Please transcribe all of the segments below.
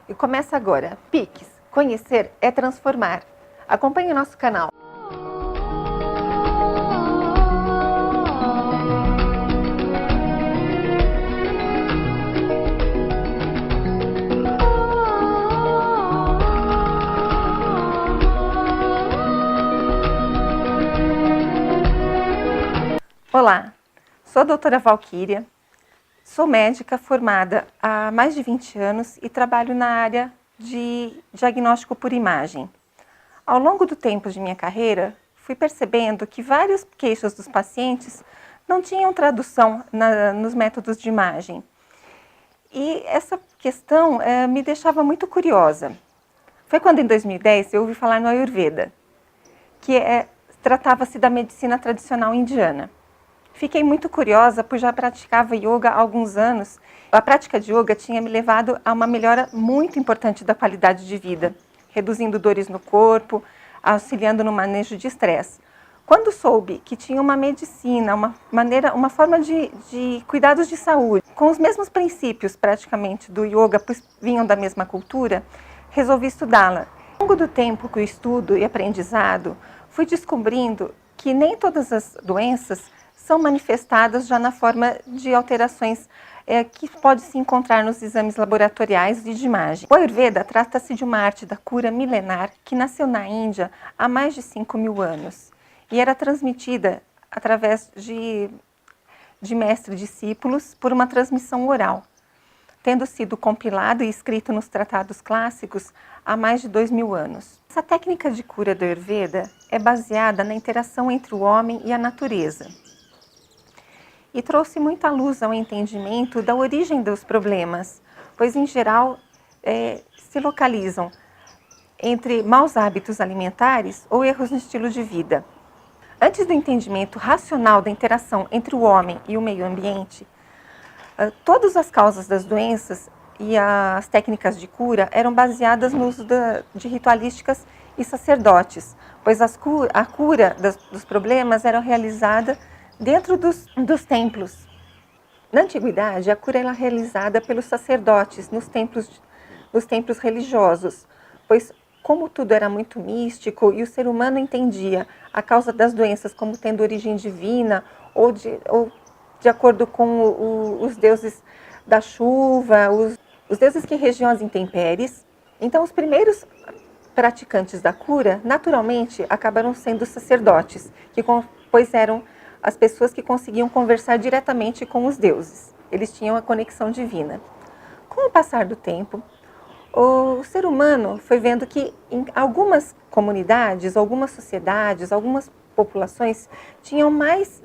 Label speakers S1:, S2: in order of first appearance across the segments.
S1: E começa agora, Pix, conhecer é transformar. Acompanhe o nosso canal. Olá, sou a doutora Valquíria, sou médica formada há mais de 20 anos e trabalho na área de diagnóstico por imagem. Ao longo do tempo de minha carreira, fui percebendo que várias queixas dos pacientes não tinham tradução nos métodos de imagem. E essa questão me deixava muito curiosa. Foi quando, em 2010, eu ouvi falar no Ayurveda, que tratava-se da medicina tradicional indiana. Fiquei muito curiosa, pois já praticava yoga há alguns anos. A prática de yoga tinha me levado a uma melhora muito importante da qualidade de vida, reduzindo dores no corpo, auxiliando no manejo de estresse. Quando soube que tinha uma medicina, uma forma de cuidados de saúde, com os mesmos princípios praticamente do yoga, pois vinham da mesma cultura, resolvi estudá-la. Ao longo do tempo que eu estudo e aprendizado, fui descobrindo que nem todas as doenças são manifestadas já na forma de alterações que pode se encontrar nos exames laboratoriais e de imagem. O Ayurveda trata-se de uma arte da cura milenar que nasceu na Índia há mais de 5.000 anos e era transmitida através de mestre e discípulos por uma transmissão oral, tendo sido compilado e escrito nos tratados clássicos há mais de 2.000 anos. Essa técnica de cura do Ayurveda é baseada na interação entre o homem e a natureza e trouxe muita luz ao entendimento da origem dos problemas, pois em geral se localizam entre maus hábitos alimentares ou erros no estilo de vida. Antes do entendimento racional da interação entre o homem e o meio ambiente, todas as causas das doenças e as técnicas de cura eram baseadas no uso de ritualísticas e sacerdotes, pois a cura dos problemas era realizada dentro dos templos. Na antiguidade, a cura era realizada pelos sacerdotes nos templos religiosos, pois como tudo era muito místico e o ser humano entendia a causa das doenças como tendo origem divina ou de acordo com os deuses da chuva, os deuses que regiam as intempéries. Então, os primeiros praticantes da cura, naturalmente, acabaram sendo os sacerdotes, pois eram as pessoas que conseguiam conversar diretamente com os deuses. Eles tinham a conexão divina. Com o passar do tempo, o ser humano foi vendo que em algumas comunidades, algumas sociedades, algumas populações tinham mais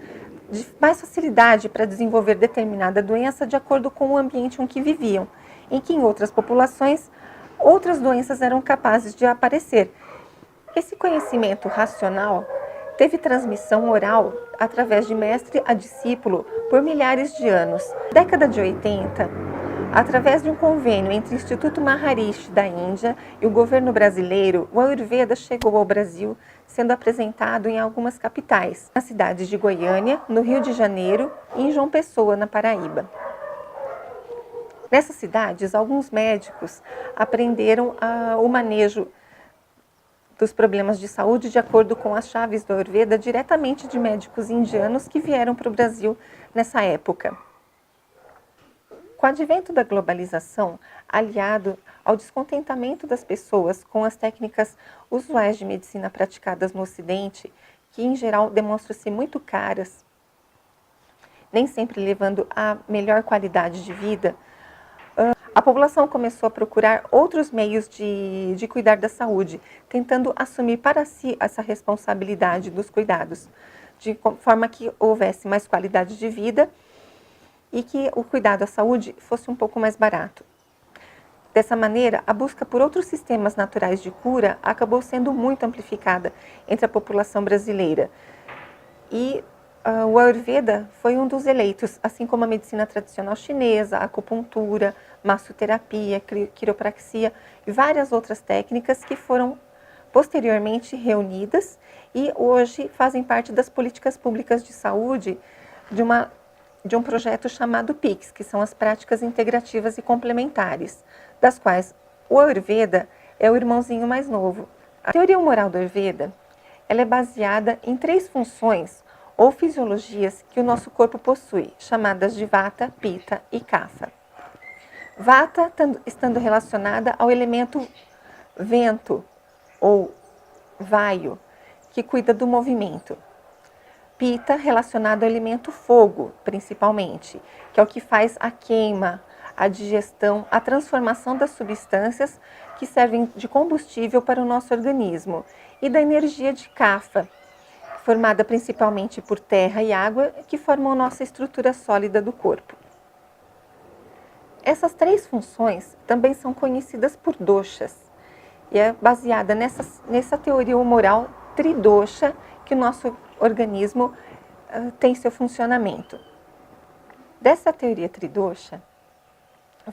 S1: facilidade para desenvolver determinada doença de acordo com o ambiente em que viviam, em que em outras populações outras doenças eram capazes de aparecer. Esse conhecimento racional teve transmissão oral através de mestre a discípulo por milhares de anos. Na década de 80, através de um convênio entre o Instituto Maharishi da Índia e o governo brasileiro, o Ayurveda chegou ao Brasil, sendo apresentado em algumas capitais, nas cidades de Goiânia, no Rio de Janeiro e em João Pessoa, na Paraíba. Nessas cidades, alguns médicos aprenderam o manejo dos problemas de saúde de acordo com as chaves do Ayurveda diretamente de médicos indianos que vieram para o Brasil nessa época. Com o advento da globalização, aliado ao descontentamento das pessoas com as técnicas usuais de medicina praticadas no Ocidente, que em geral demonstram-se muito caras, nem sempre levando a melhor qualidade de vida, a população começou a procurar outros meios de cuidar da saúde, tentando assumir para si essa responsabilidade dos cuidados, de forma que houvesse mais qualidade de vida e que o cuidado à saúde fosse um pouco mais barato. Dessa maneira, a busca por outros sistemas naturais de cura acabou sendo muito amplificada entre a população brasileira. E o Ayurveda foi um dos eleitos, assim como a medicina tradicional chinesa, a acupuntura, massoterapia, quiropraxia e várias outras técnicas que foram posteriormente reunidas e hoje fazem parte das políticas públicas de saúde de um projeto chamado PICS, que são as práticas integrativas e complementares, das quais O Ayurveda é o irmãozinho mais novo. A teoria humoral do Ayurveda, ela é baseada em 3 funções ou fisiologias que o nosso corpo possui, chamadas de Vata, Pitta e Kapha. Vata estando relacionada ao elemento vento ou vaio, que cuida do movimento. Pitta relacionado ao elemento fogo, principalmente, que é o que faz a queima, a digestão, a transformação das substâncias que servem de combustível para o nosso organismo. E da energia de Kapha, formada principalmente por terra e água, que formam a nossa estrutura sólida do corpo. Essas 3 funções também são conhecidas por doshas, e é baseada nessa teoria humoral tridosha que o nosso organismo tem seu funcionamento. Dessa teoria tridosha,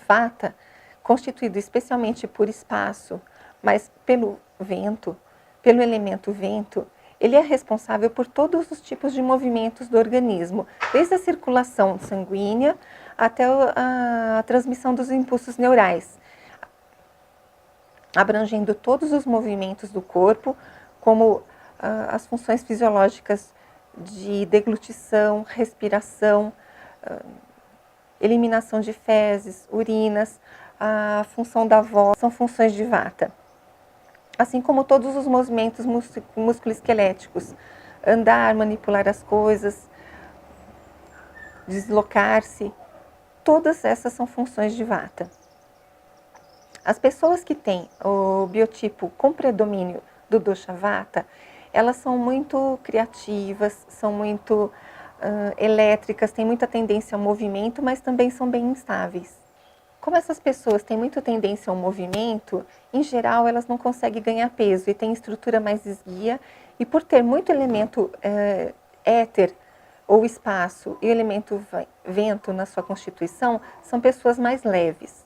S1: Vata, constituído especialmente por espaço, mas pelo vento, pelo elemento vento, ele é responsável por todos os tipos de movimentos do organismo, desde a circulação sanguínea até a transmissão dos impulsos neurais, abrangendo todos os movimentos do corpo, como as funções fisiológicas de deglutição, respiração, eliminação de fezes, urinas, a função da voz, são funções de Vata. Assim como todos os movimentos musculoesqueléticos, andar, manipular as coisas, deslocar-se, todas essas são funções de Vata. As pessoas que têm o biotipo com predomínio do dosha Vata, elas são muito criativas, são muito elétricas, têm muita tendência ao movimento, mas também são bem instáveis. Como essas pessoas têm muita tendência ao movimento, em geral elas não conseguem ganhar peso e têm estrutura mais esguia, e por ter muito elemento éter ou espaço e elemento vento na sua constituição, são pessoas mais leves.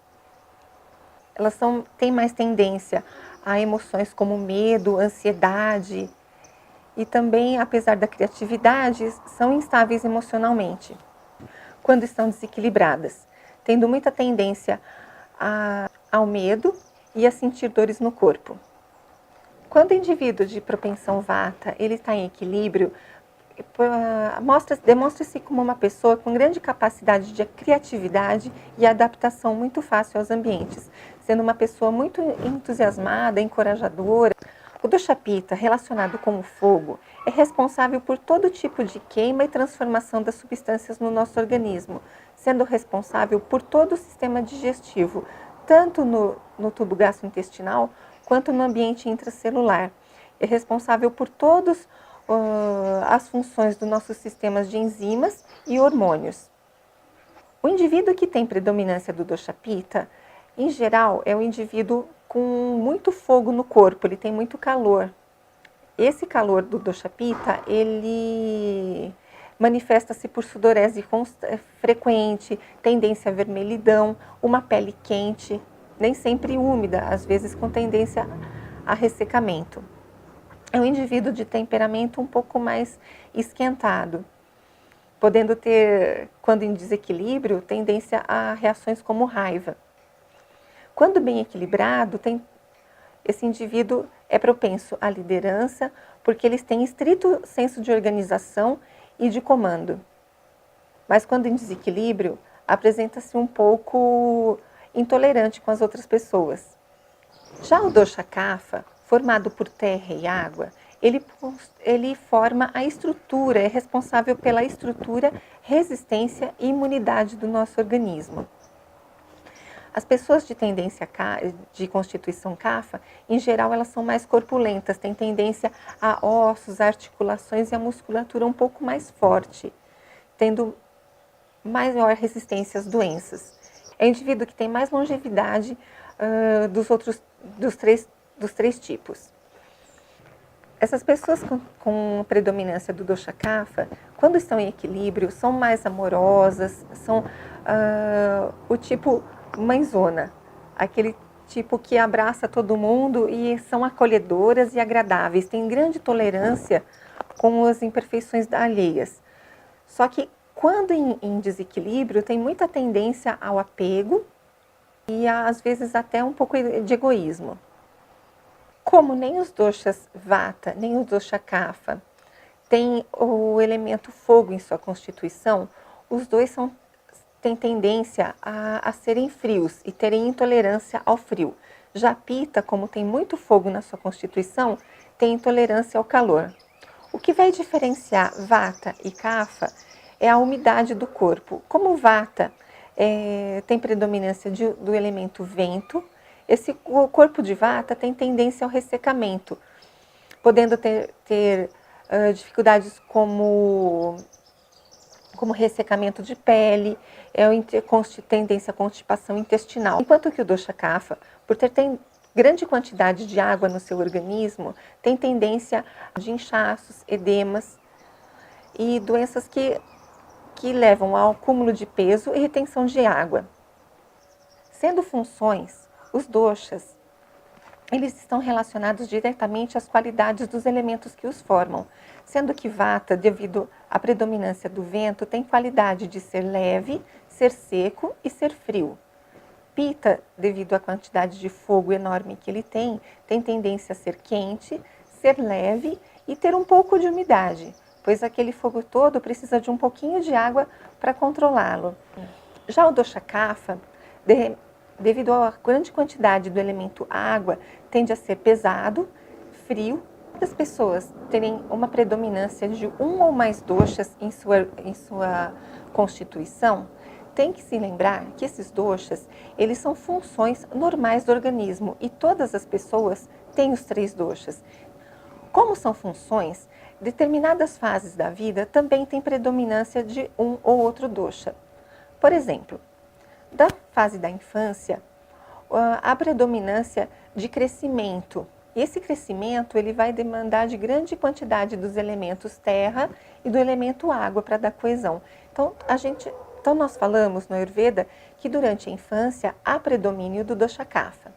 S1: Elas têm mais tendência a emoções como medo, ansiedade e também, apesar da criatividade, são instáveis emocionalmente quando estão desequilibradas, tendo muita tendência ao medo e a sentir dores no corpo. Quando o indivíduo de propensão Vata ele está em equilíbrio, demonstra-se como uma pessoa com grande capacidade de criatividade e adaptação muito fácil aos ambientes, sendo uma pessoa muito entusiasmada, encorajadora. O dosha Pitta, relacionado com o fogo, é responsável por todo tipo de queima e transformação das substâncias no nosso organismo, sendo responsável por todo o sistema digestivo, tanto no tubo gastrointestinal quanto no ambiente intracelular. É responsável por todas as funções dos nossos sistemas de enzimas e hormônios. O indivíduo que tem predominância do dosha Pitta, em geral, é um indivíduo com muito fogo no corpo, ele tem muito calor. Esse calor do dosha Pitta, ele manifesta-se por sudorese frequente, tendência à vermelhidão, uma pele quente, nem sempre úmida, às vezes com tendência a ressecamento. É um indivíduo de temperamento um pouco mais esquentado, podendo ter, quando em desequilíbrio, tendência a reações como raiva. Quando bem equilibrado, esse indivíduo é propenso à liderança, porque eles têm estrito senso de organização e de comando. Mas quando em desequilíbrio, apresenta-se um pouco intolerante com as outras pessoas. Já o dosha Kapha, formado por terra e água, ele forma a estrutura, é responsável pela estrutura, resistência e imunidade do nosso organismo. As pessoas de tendência de constituição Kapha, em geral, elas são mais corpulentas, têm tendência a ossos, articulações e a musculatura um pouco mais forte, tendo maior resistência às doenças. É o indivíduo que tem mais longevidade dos três tipos. Essas pessoas com predominância do dosha Kapha, quando estão em equilíbrio, são mais amorosas, são o tipo mãezona, aquele tipo que abraça todo mundo e são acolhedoras e agradáveis, têm grande tolerância com as imperfeições alheias. Só que quando em desequilíbrio, tem muita tendência ao apego e às vezes até um pouco de egoísmo. Como nem os doshas vata, nem os dosha kapha têm o elemento fogo em sua constituição, os dois têm tendência a serem frios e terem intolerância ao frio. Já Pitta, como tem muito fogo na sua constituição, tem intolerância ao calor. O que vai diferenciar Vata e Kapha é a umidade do corpo. Como Vata tem predominância do elemento vento, o corpo de Vata tem tendência ao ressecamento, podendo ter dificuldades como ressecamento de pele, tendência à constipação intestinal. Enquanto que o dosha kapha, por ter grande quantidade de água no seu organismo, tem tendência de inchaços, edemas e doenças que levam ao acúmulo de peso e retenção de água. Sendo funções, os doshas, eles estão relacionados diretamente às qualidades dos elementos que os formam, sendo que Vata, devido à predominância do vento, tem qualidade de ser leve, ser seco e ser frio. Pitta, devido à quantidade de fogo enorme que ele tem tendência a ser quente, ser leve e ter um pouco de umidade, pois aquele fogo todo precisa de um pouquinho de água para controlá-lo. Já o dosha kapha, devido à grande quantidade do elemento água, tende a ser pesado, frio. As pessoas terem uma predominância de um ou mais doshas em sua constituição, tem que se lembrar que esses doshas, eles são funções normais do organismo e todas as pessoas têm os 3 doshas. Como são funções, determinadas fases da vida também têm predominância de um ou outro dosha. Por exemplo, da fase da infância, a predominância de crescimento. E esse crescimento ele vai demandar de grande quantidade dos elementos terra e do elemento água para dar coesão. Então nós falamos no Ayurveda que durante a infância há predomínio do dosha kapha.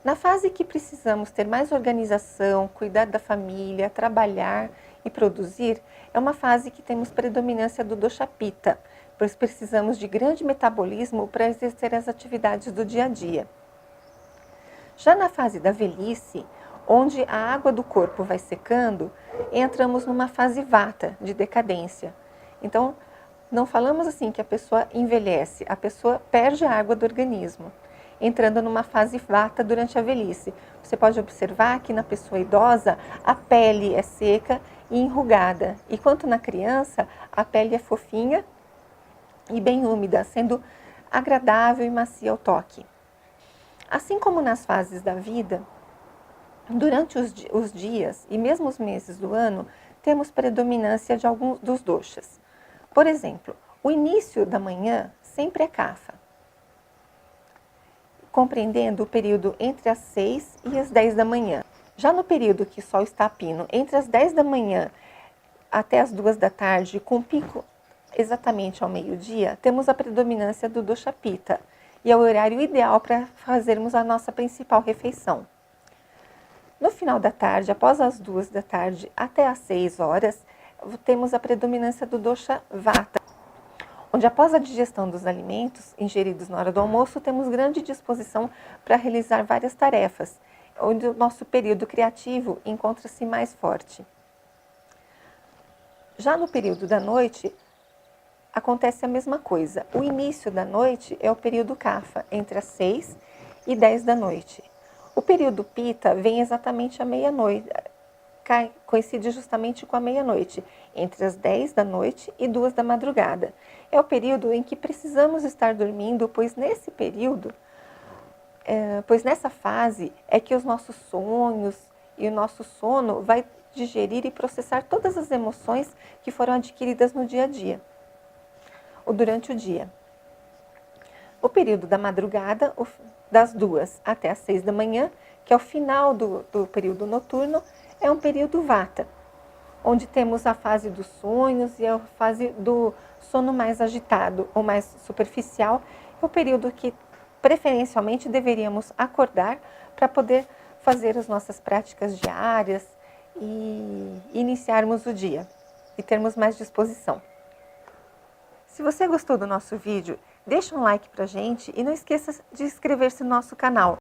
S1: Na fase que precisamos ter mais organização, cuidar da família, trabalhar e produzir, é uma fase que temos predominância do dosha pitta, pois precisamos de grande metabolismo para exercer as atividades do dia a dia. Já na fase da velhice, onde a água do corpo vai secando, entramos numa fase vata, de decadência. Então, não falamos assim que a pessoa envelhece, a pessoa perde a água do organismo, entrando numa fase vata durante a velhice. Você pode observar que na pessoa idosa a pele é seca e enrugada, enquanto na criança a pele é fofinha e bem úmida, sendo agradável e macia ao toque. Assim como nas fases da vida, durante os dias e mesmo os meses do ano, temos predominância de alguns dos doshas. Por exemplo, o início da manhã sempre é kapha, compreendendo o período entre as 6 e as 10 da manhã. Já no período que o sol está a pino, entre as 10 da manhã até as 2 da tarde, com pico exatamente ao meio-dia, temos a predominância do dosha pitta e é o horário ideal para fazermos a nossa principal refeição. No final da tarde, após as 2 da tarde até as 6 horas, temos a predominância do dosha vata, onde após a digestão dos alimentos ingeridos na hora do almoço, temos grande disposição para realizar várias tarefas, onde o nosso período criativo encontra-se mais forte. Já no período da noite, acontece a mesma coisa. O início da noite é o período kapha, entre as 6 e 10 da noite. O período pitta vem exatamente à meia-noite, coincide justamente com a meia-noite, entre as 10 da noite e 2 da madrugada. É o período em que precisamos estar dormindo, pois nesse período, nessa fase é que os nossos sonhos e o nosso sono vai digerir e processar todas as emoções que foram adquiridas no dia a dia, ou durante o dia. O período da madrugada, das 2 até as 6 da manhã, que é o final do período noturno, é um período vata, onde temos a fase dos sonhos e a fase do sono mais agitado ou mais superficial. É o período que preferencialmente deveríamos acordar para poder fazer as nossas práticas diárias e iniciarmos o dia e termos mais disposição. Se você gostou do nosso vídeo, deixa um like pra gente e não esqueça de inscrever-se no nosso canal.